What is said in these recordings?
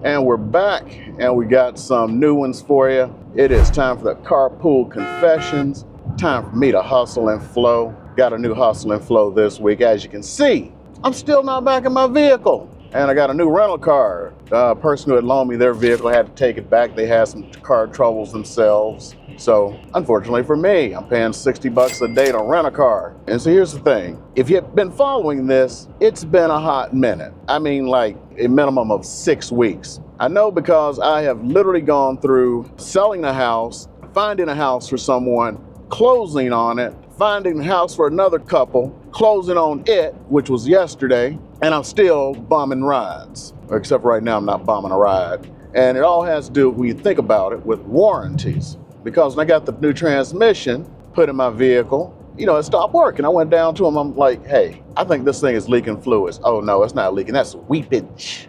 And we're back, and we got some new ones for you. It is time for the Carpool Confessions. Time for me to hustle and flow. Got a new hustle and flow this week. As you can see, I'm still not back in my vehicle. And I got a new rental car. The person who had loaned me their vehicle had to take it back. They had some car troubles themselves. So unfortunately for me, I'm paying $60 a day to rent a car. And so here's the thing. If you've been following this, it's been a hot minute. I mean, like a minimum of 6 weeks. I know because I have literally gone through selling the house, finding a house for someone, closing on it, finding a house for another couple, closing on it, which was yesterday, and I'm still bumming rides. Except right now I'm not bumming a ride. And it all has to do, when you think about it, with warranties. Because when I got the new transmission put in my vehicle, it stopped working. I went down to him, I'm like, hey, I think this thing is leaking fluids. Oh no, it's not leaking, that's weepage.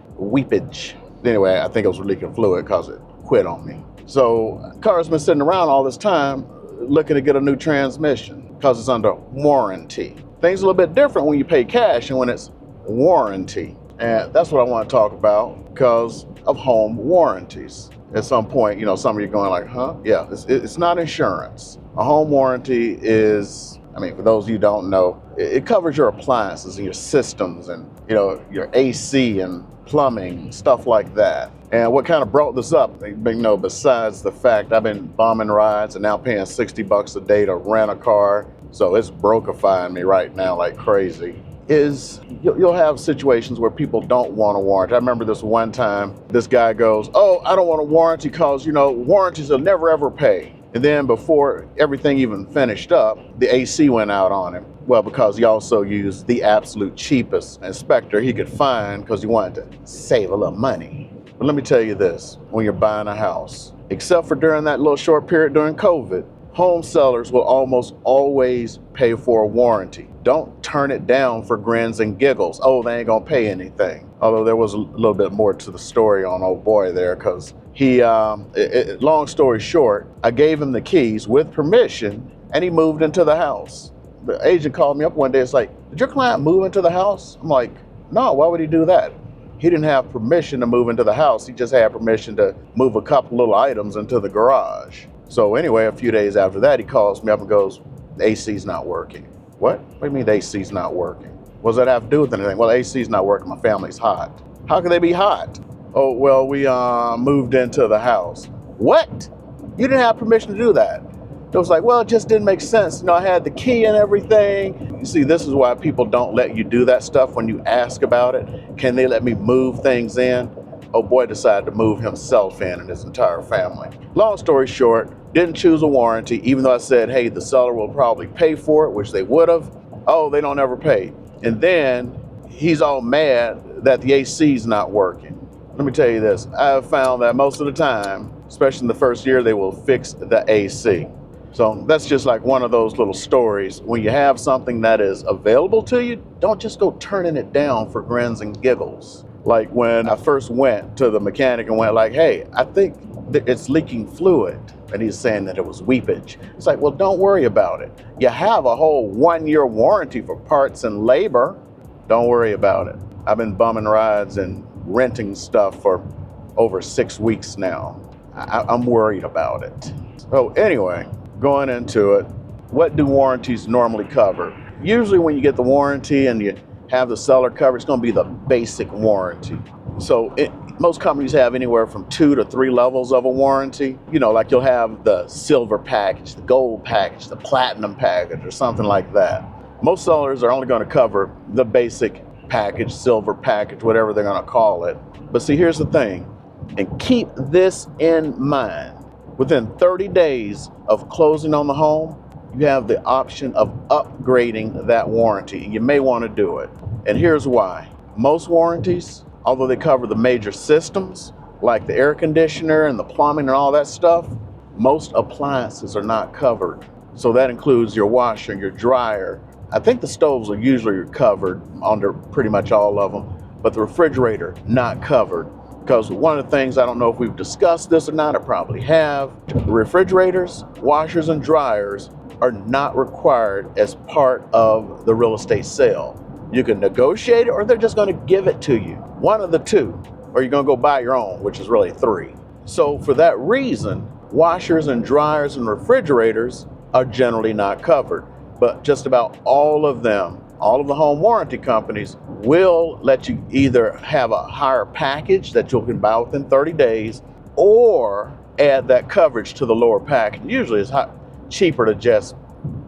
Anyway, I think it was leaking fluid because it quit on me. So car's been sitting around all this time looking to get a new transmission because it's under warranty. Things are a little bit different when you pay cash and when it's warranty. And that's what I want to talk about because of home warranties. At some point, some of you are going like, huh? Yeah, it's not insurance. A home warranty is, for those of you who don't know, it covers your appliances and your systems and, your AC and plumbing, stuff like that. And what kind of brought this up, besides the fact I've been bombing rides and now paying $60 a day to rent a car, so it's brokerifying me right now like crazy, is you'll have situations where people don't want a warranty. I remember this one time, this guy goes, oh, I don't want a warranty because, warranties will never ever pay. And then before everything even finished up, the AC went out on him. Well, because he also used the absolute cheapest inspector he could find because he wanted to save a little money. But let me tell you this, when you're buying a house, except for during that little short period during COVID, home sellers will almost always pay for a warranty. Don't turn it down for grins and giggles. Oh, they ain't gonna pay anything. Although there was a little bit more to the story on old boy there because he, long story short, I gave him the keys with permission and he moved into the house. The agent called me up one day, it's like, did your client move into the house? I'm like, no, why would he do that? He didn't have permission to move into the house. He just had permission to move a couple little items into the garage. So anyway, a few days after that, he calls me up and goes, the AC's not working. What? What do you mean the AC's not working? What does that have to do with anything? Well, the AC's not working, my family's hot. How can they be hot? Oh, well, we moved into the house. What? You didn't have permission to do that. It was like, well, it just didn't make sense. I had the key and everything. You see, this is why people don't let you do that stuff when you ask about it. Can they let me move things in? Oh boy decided to move himself in and his entire family. Long story short, didn't choose a warranty, even though I said, hey, the seller will probably pay for it, which they would have. Oh, they don't ever pay. And then he's all mad that the AC's not working. Let me tell you this, I've found that most of the time, especially in the first year, they will fix the AC. So that's just like one of those little stories. When you have something that is available to you, don't just go turning it down for grins and giggles. Like when I first went to the mechanic and went like, hey, I think it's leaking fluid. And he's saying that it was weepage. It's like, well, don't worry about it. You have a whole 1-year warranty for parts and labor. Don't worry about it. I've been bumming rides and renting stuff for over 6 weeks now. I'm worried about it. So anyway, going into it, what do warranties normally cover? Usually when you get the warranty and you have the seller cover, it's going to be the basic warranty. So most companies have anywhere from 2 to 3 levels of a warranty. Like you'll have the silver package, the gold package, the platinum package, or something like that. Most sellers are only going to cover the basic package, silver package, whatever they're going to call it. But see, here's the thing, and keep this in mind. Within 30 days of closing on the home, you have the option of upgrading that warranty. You may want to do it. And here's why. Most warranties, although they cover the major systems, like the air conditioner and the plumbing and all that stuff, most appliances are not covered. So that includes your washer and your dryer. I think the stoves are usually covered under pretty much all of them, but the refrigerator, not covered. Because one of the things, I don't know if we've discussed this or not, I probably have, refrigerators, washers, and dryers are not required as part of the real estate sale. You can negotiate it or they're just going to give it to you. One of the two. or you're gonna go buy your own, which is really 3. So for that reason, washers and dryers and refrigerators are generally not covered. But just about all of them, all of the home warranty companies will let you either have a higher package that you can buy within 30 days or add that coverage to the lower package. Usually it's cheaper to just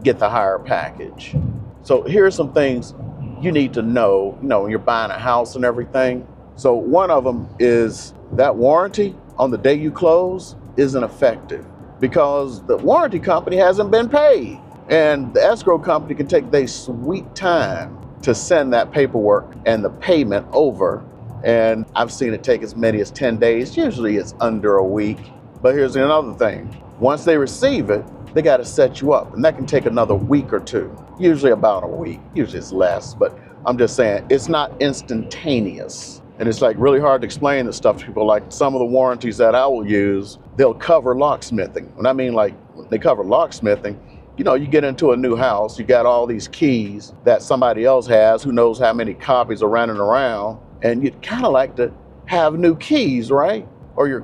get the higher package. So here's some things you need to know, when you're buying a house and everything. So one of them is that warranty on the day you close isn't effective because the warranty company hasn't been paid. And the escrow company can take their sweet time to send that paperwork and the payment over. And I've seen it take as many as 10 days. Usually it's under a week. But here's another thing. Once they receive it, they got to set you up. And that can take another week or 2. Usually about a week. Usually it's less. But I'm just saying it's not instantaneous. And it's like really hard to explain this stuff to people. Like some of the warranties that I will use, they'll cover locksmithing. When I mean like they cover locksmithing, you get into a new house, you got all these keys that somebody else has, who knows how many copies are running around, and you'd kind of like to have new keys, right? Or your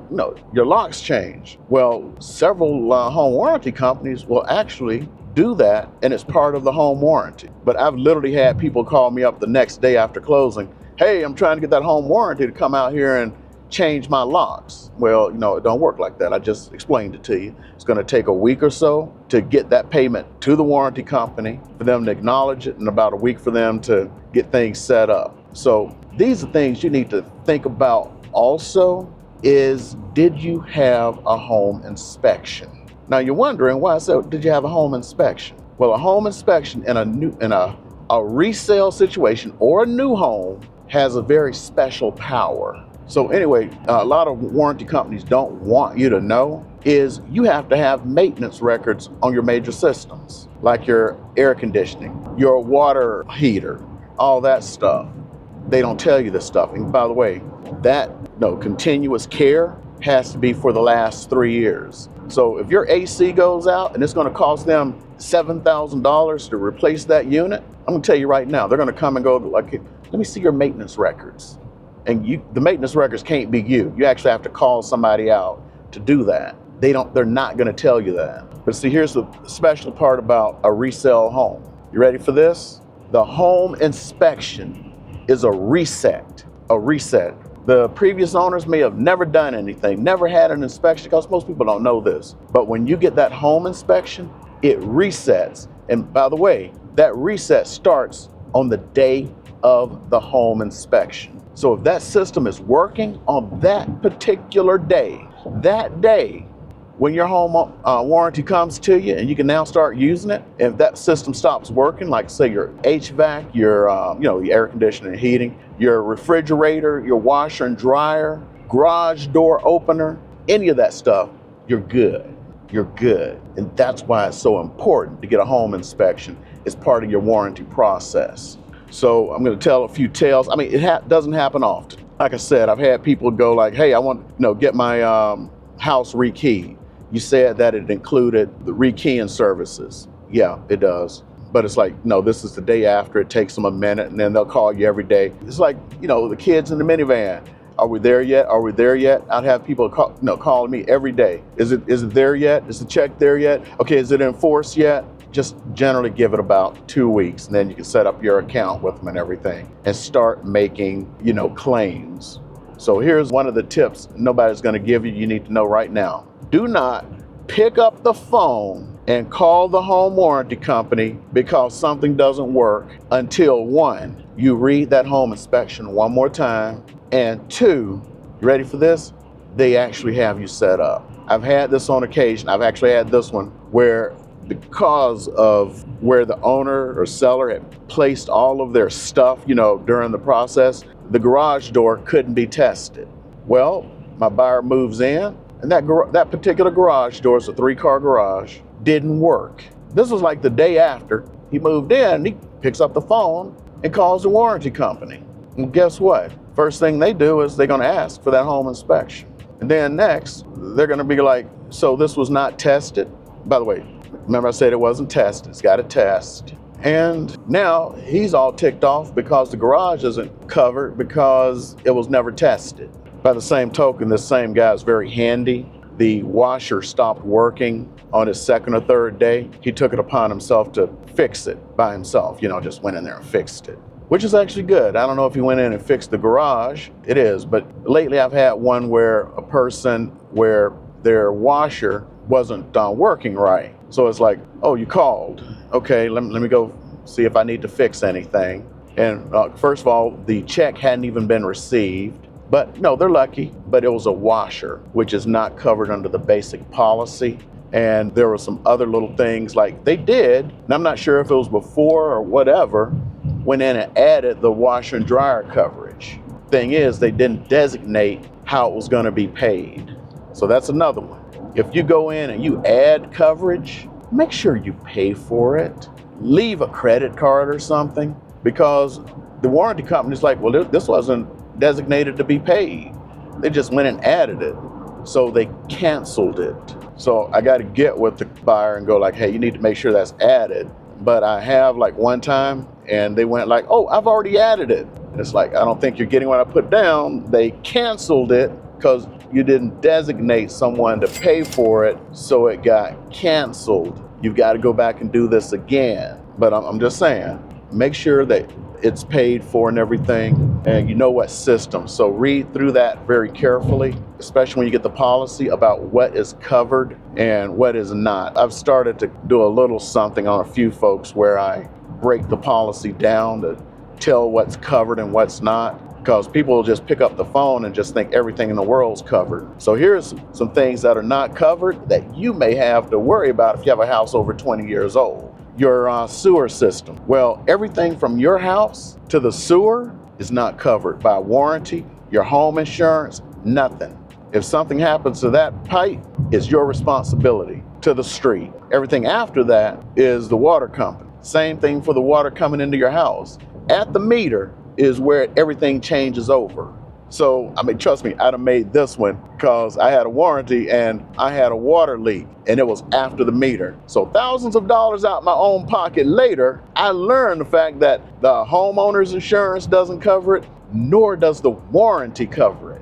locks change. Well, several home warranty companies will actually do that, and it's part of the home warranty. But I've literally had people call me up the next day after closing, hey, I'm trying to get that home warranty to come out here and change my locks. Well, it don't work like that. I just explained it to you. It's going to take a week or so to get that payment to the warranty company, for them to acknowledge it, and about a week for them to get things set up. So these are things you need to think about also is, did you have a home inspection? Now you're wondering why I said, did you have a home inspection? Well, a home inspection in a resale situation or a new home has a very special power. So anyway, a lot of warranty companies don't want you to know is you have to have maintenance records on your major systems, like your air conditioning, your water heater, all that stuff. They don't tell you this stuff. And by the way, that continuous care has to be for the last 3 years. So if your AC goes out and it's going to cost them $7,000 to replace that unit, I'm going to tell you right now, they're going to come and go like, let me see your maintenance records. And the maintenance records can't be you. You actually have to call somebody out to do that. They're not going to tell you that. But see, here's the special part about a resale home. You ready for this? The home inspection is a reset. The previous owners may have never done anything, never had an inspection, because most people don't know this. But when you get that home inspection, it resets. And by the way, that reset starts on the day of the home inspection. So if that system is working on that particular day, when your home warranty comes to you and you can now start using it, if that system stops working, like say your HVAC, your your air conditioning and heating, your refrigerator, your washer and dryer, garage door opener, any of that stuff, you're good. You're good. And that's why it's so important to get a home inspection. It's part of your warranty process. So I'm going to tell a few tales. I mean, it doesn't happen often. Like I said, I've had people go like, hey, I want get my house rekeyed. You said that it included the rekeying services. Yeah, it does. But it's like, no, this is the day after. It takes them a minute, and then they'll call you every day. It's like, the kids in the minivan. Are we there yet? Are we there yet? I'd have people calling me every day. Is it there yet? Is the check there yet? Okay, is it enforced yet? Just generally give it about 2 weeks, and then you can set up your account with them and everything and start making, claims. So here's one of the tips nobody's going to give you. You need to know right now. Do not pick up the phone and call the home warranty company because something doesn't work until 1, you read that home inspection one more time, and 2, you ready for this? They actually have you set up. I've had this on occasion. I've actually had this one where because of where the owner or seller had placed all of their stuff, during the process, the garage door couldn't be tested. Well, my buyer moves in, and that particular garage door, it's a 3-car garage, didn't work. This was like the day after he moved in. He picks up the phone and calls the warranty company. And guess what? First thing they do is they're going to ask for that home inspection. And then next, they're going to be like, so this was not tested? By the way, remember I said it wasn't tested. It's got a test. And now he's all ticked off because the garage isn't covered because it was never tested. By the same token, this same guy is very handy. The washer stopped working on his second or third day. He took it upon himself to fix it by himself, just went in there and fixed it, which is actually good. I don't know if he went in and fixed the garage. It is, but lately I've had one where where their washer wasn't working right. So it's like, oh, you called. Okay, let me go see if I need to fix anything. And first of all, the check hadn't even been received. But no, they're lucky, but it was a washer, which is not covered under the basic policy. And there were some other little things like they did, and I'm not sure if it was before or whatever, went in and added the washer and dryer coverage. Thing is, they didn't designate how it was going to be paid. So that's another one. If you go in and you add coverage, make sure you pay for it. Leave a credit card or something, because the warranty company's like, well, this wasn't designated to be paid. They just went and added it. So they canceled it. So I got to get with the buyer and go like, hey, you need to make sure that's added. But I have like one time and they went like, oh, I've already added it. And it's like, I don't think you're getting what I put down. They canceled it because you didn't designate someone to pay for it, so it got canceled. You've got to go back and do this again. But I'm just saying, make sure that it's paid for and everything, and you know what system. So read through that very carefully, especially when you get the policy about what is covered and what is not. I've started to do a little something on a few folks where I break the policy down to tell what's covered and what's not, because people will just pick up the phone and just think everything in the world's covered. So here's some things that are not covered that you may have to worry about if you have a house over 20 years old. Your sewer system. Well, everything from your house to the sewer is not covered by warranty, your home insurance, nothing. If something happens to that pipe, it's your responsibility. To the street. Everything after that is the water company. Same thing for the water coming into your house. At the meter is where everything changes over. So, trust me, I'd have made this one because I had a warranty and I had a water leak and it was after the meter. So thousands of dollars out my own pocket later, I learned the fact that the homeowner's insurance doesn't cover it, nor does the warranty cover it.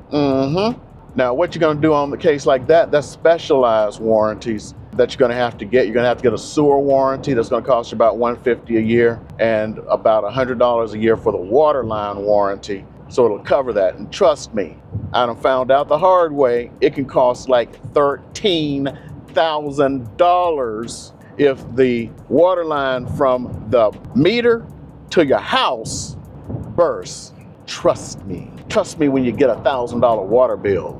Now, what you're gonna do on the case like that, that's specialized warranties that you're gonna have to get. You're gonna have to get a sewer warranty that's gonna cost you about $150 a year and about $100 a year for the Waterline warranty. So it'll cover that. And trust me, I done found out the hard way, it can cost like $13,000 if the water line from the meter to your house bursts. Trust me when you get a $1,000 water bill.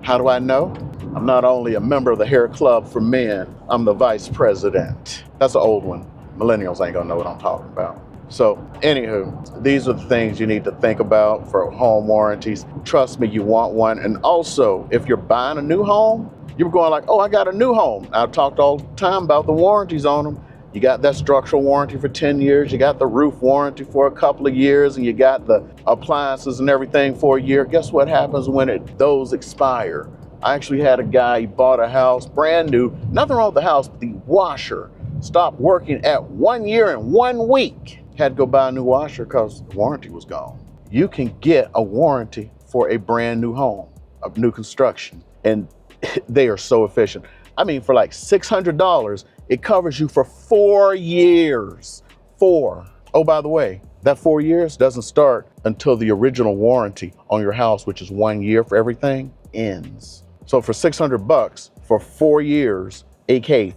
How do I know? I'm not only a member of the Hair Club for Men, I'm the vice president. That's an old one. Millennials ain't gonna know what I'm talking about. So anywho, these are the things you need to think about for home warranties. Trust me, you want one. And also, if you're buying a new home, you're going like, oh, I got a new home. I've talked all the time about the warranties on them. You got that structural warranty for 10 years, you got the roof warranty for a couple of years, and you got the appliances and everything for a year. Guess what happens when those expire? I actually had a guy, he bought a house, brand new, nothing wrong with the house, but the washer stopped working at 1 year and 1 week. Had to go buy a new washer because the warranty was gone. You can get a warranty for a brand new home, a new construction, and they are so efficient. For like $600, it covers you for 4 years. 4. Oh, by the way, that 4 years doesn't start until the original warranty on your house, which is 1 year for everything, ends. So for $600 for 4 years, aka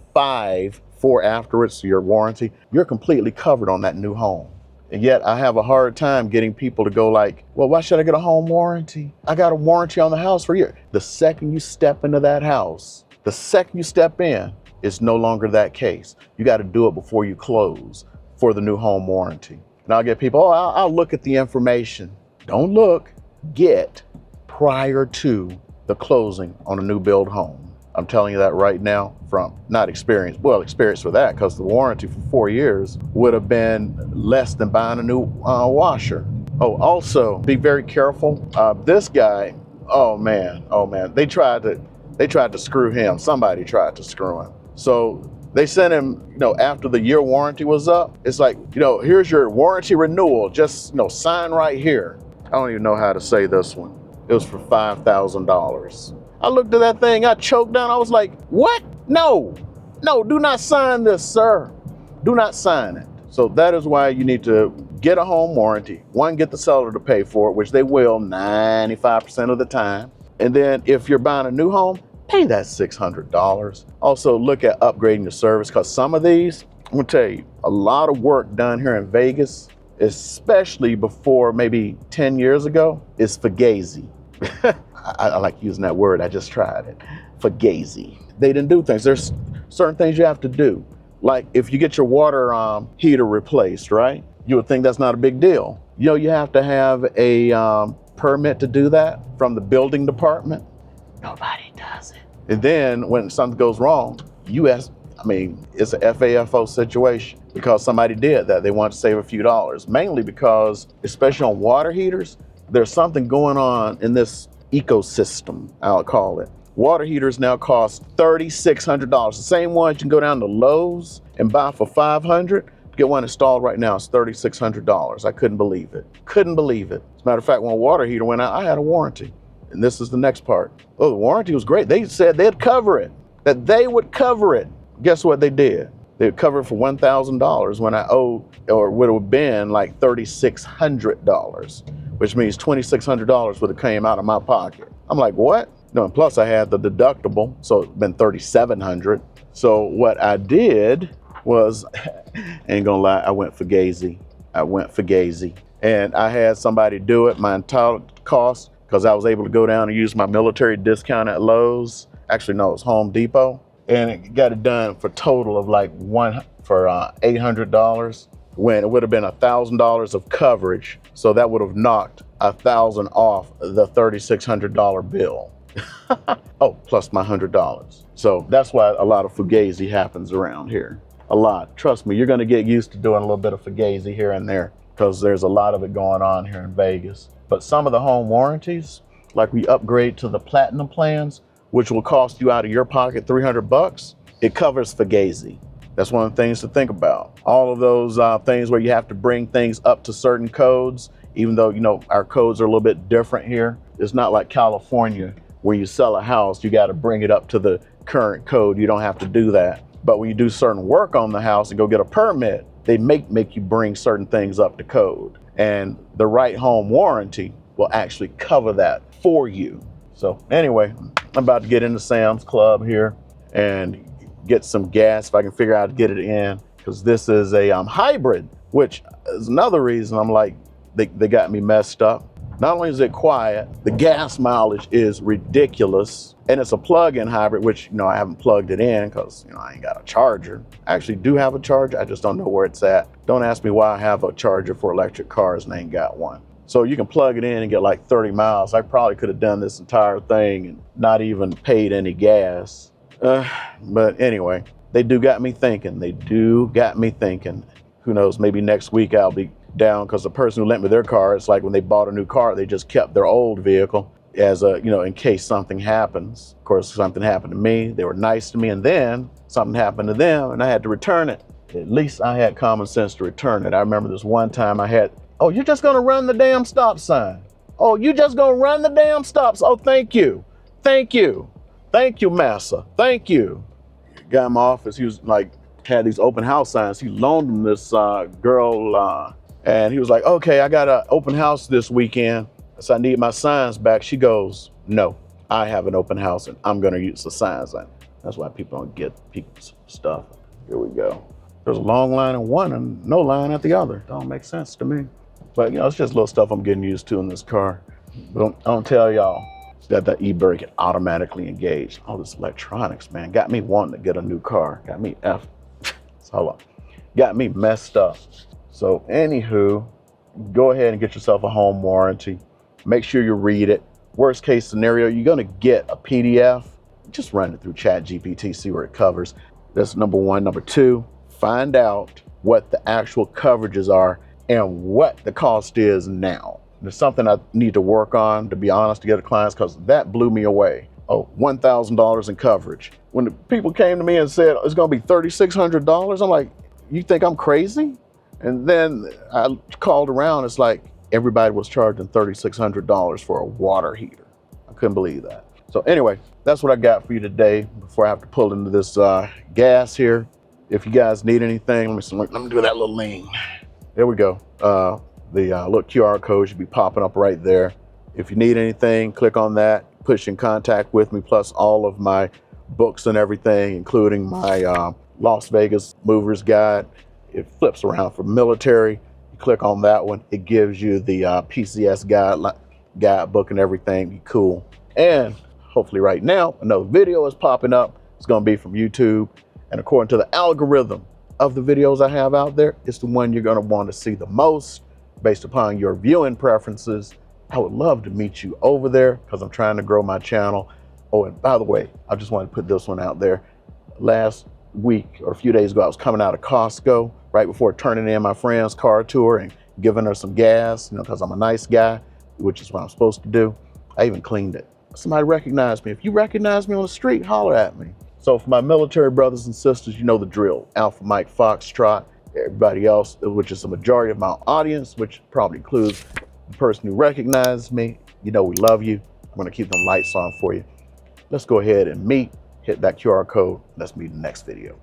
4 afterwards, your warranty, you're completely covered on that new home. And yet I have a hard time getting people to go like, well, why should I get a home warranty? I got a warranty on the house for a year. The second you step into that house, the second you step in, it's no longer that case. You got to do it before you close for the new home warranty. And I'll get people, oh, I'll look at the information. Don't look, get prior to the closing on a new build home. I'm telling you that right now from not experience. Well, experience for that because the warranty for 4 years would have been less than buying a new washer. Oh, also be very careful. This guy, oh man, they tried to screw him. Somebody tried to screw him. So they sent him, after the year warranty was up, it's like, here's your warranty renewal. Just, sign right here. I don't even know how to say this one. It was for $5,000. I looked at that thing, I choked down. I was like, what? No, do not sign this, sir. Do not sign it. So that is why you need to get a home warranty. One, get the seller to pay for it, which they will 95% of the time. And then if you're buying a new home, pay that $600. Also look at upgrading your service, because some of these, I'm gonna tell you, a lot of work done here in Vegas, especially before maybe 10 years ago, is fugazi. I like using that word, I just tried it. Fugazi. They didn't do things. There's certain things you have to do. Like if you get your water heater replaced, right? You would think that's not a big deal. You know, you have to have a permit to do that from the building department. Nobody does it. And then when something goes wrong, it's a FAFO situation because somebody did that. They want to save a few dollars, mainly because, especially on water heaters, there's something going on in this ecosystem, I'll call it. Water heaters now cost $3,600. The same ones you can go down to Lowe's and buy for $500. Get one installed right now, it's $3,600. I couldn't believe it. Couldn't believe it. As a matter of fact, when a water heater went out, I had a warranty. And this is the next part. Oh, the warranty was great. They said they'd cover it, that they would cover it. Guess what they did? They would cover it for $1,000 when I owed, or would have been like $3,600, which means $2,600 would have came out of my pocket. I'm like, what? No, and plus I had the deductible, so it's been $3,700. So what I did was, ain't gonna lie, I went fugazi. And I had somebody do it, my entire cost, because I was able to go down and use my military discount at Lowe's. Actually, no, it was Home Depot. And it got it done for a total of like $800, when it would have been $1,000 of coverage. So that would have knocked $1,000 off the $3,600 bill. Oh, plus my $100. So that's why a lot of fugazi happens around here. A lot. Trust me, you're going to get used to doing a little bit of fugazi here and there, because there's a lot of it going on here in Vegas. But some of the home warranties, like we upgrade to the platinum plans, which will cost you out of your pocket $300, it covers fugazi. That's one of the things to think about. All of those things where you have to bring things up to certain codes, even though, you know, our codes are a little bit different here. It's not like California where you sell a house, you got to bring it up to the current code. You don't have to do that. But when you do certain work on the house and go get a permit, they make you bring certain things up to code. And the right home warranty will actually cover that for you. So anyway, I'm about to get into Sam's Club here and get some gas if I can figure out how to get it in, because this is a hybrid, which is another reason I'm like, they got me messed up. Not only is it quiet, the gas mileage is ridiculous, and it's a plug-in hybrid, which, you know, I haven't plugged it in because, you know, I ain't got a charger. I actually do have a charger, I just don't know where it's at. Don't ask me why I have a charger for electric cars and I ain't got one. So you can plug it in and get like 30 miles. I probably could have done this entire thing and not even paid any gas. But anyway, they do got me thinking. Who knows, maybe next week I'll be down, because the person who lent me their car, it's like when they bought a new car, they just kept their old vehicle as a, you know, in case something happens. Of course, something happened to me, they were nice to me, and then something happened to them and I had to return it. At least I had common sense to return it. I remember this one time I had, oh, you're just gonna run the damn stop sign. Oh, you just gonna run the damn stop sign. Oh, thank you, massa, thank you. Guy in my office, he was like, had these open house signs. He loaned them this girl, and he was like, okay, I got an open house this weekend, so I need my signs back. She goes, no, I have an open house and I'm gonna use the signs. That's why people don't get people's stuff. Here we go. There's a long line at one and no line at the other. Don't make sense to me. But, you know, it's just little stuff I'm getting used to in this car. But I don't tell y'all that the e-brake can automatically engage. All this electronics, man, got me wanting to get a new car. Got me got me messed up. So anywho, go ahead and get yourself a home warranty. Make sure you read it. Worst case scenario, you're gonna get a PDF. Just run it through ChatGPT, see where it covers. That's number one. Number two, find out what the actual coverages are and what the cost is now. There's something I need to work on, to be honest, to get a clients, because that blew me away. Oh, $1,000 in coverage. When the people came to me and said, it's gonna be $3,600, I'm like, you think I'm crazy? And then I called around, it's like, everybody was charging $3,600 for a water heater. I couldn't believe that. So anyway, that's what I got for you today before I have to pull into this gas here. If you guys need anything, let me do that little lean. There we go. The little QR code should be popping up right there. If you need anything, click on that, push in contact with me, plus all of my books and everything, including my Las Vegas Movers Guide. It flips around for military. You click on that one, it gives you the PCS guidebook and everything. Be cool. And hopefully right now, another video is popping up. It's gonna be from YouTube. And according to the algorithm of the videos I have out there, it's the one you're gonna want to see the most based upon your viewing preferences. I would love to meet you over there because I'm trying to grow my channel. Oh, and by the way, I just wanted to put this one out there. Last week or a few days ago, I was coming out of Costco right before turning in my friend's car tour and giving her some gas, you know, because I'm a nice guy, which is what I'm supposed to do. I even cleaned it. Somebody recognized me. If you recognize me on the street, holler at me. So for my military brothers and sisters, you know the drill. Alpha Mike Foxtrot, everybody else, which is the majority of my audience, which probably includes the person who recognized me, you know we love you. I'm gonna keep them lights on for you. Let's go ahead and meet, hit that QR code. Let's meet in the next video.